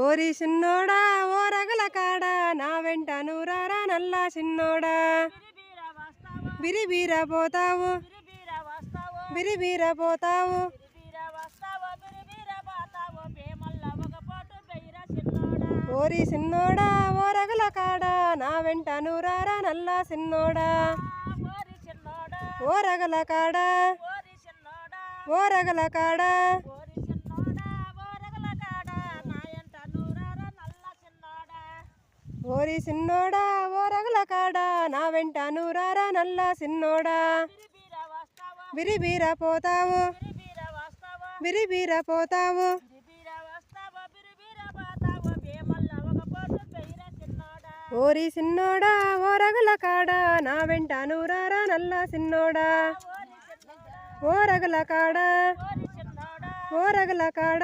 ఓరి సిన్నోడా ఓ రగల కాడ నా వెంట నూరారా నల్లా సిన్నోడా బిరిబీర పోతావు బిరిబీర పోతావు ఓరి సిన్నోడా ఓ రగల కాడ నా వెంట నూరారా నల్లా సిన్నోడా ఓ రగల కాడ ఓ రగల కాడ ఓరి సిన్నోడా ఓ రగల కాడ నా వెంట నూరారా నల్లా సిన్నోడా బిరిబీర పోతావు బిరిబీర పోతావు ఓరి సిన్నోడా ఓ రగల కాడ నా వెంట నూరారా నల్లా సిన్నోడా ఓ రగల కాడ ఓ రగల కాడ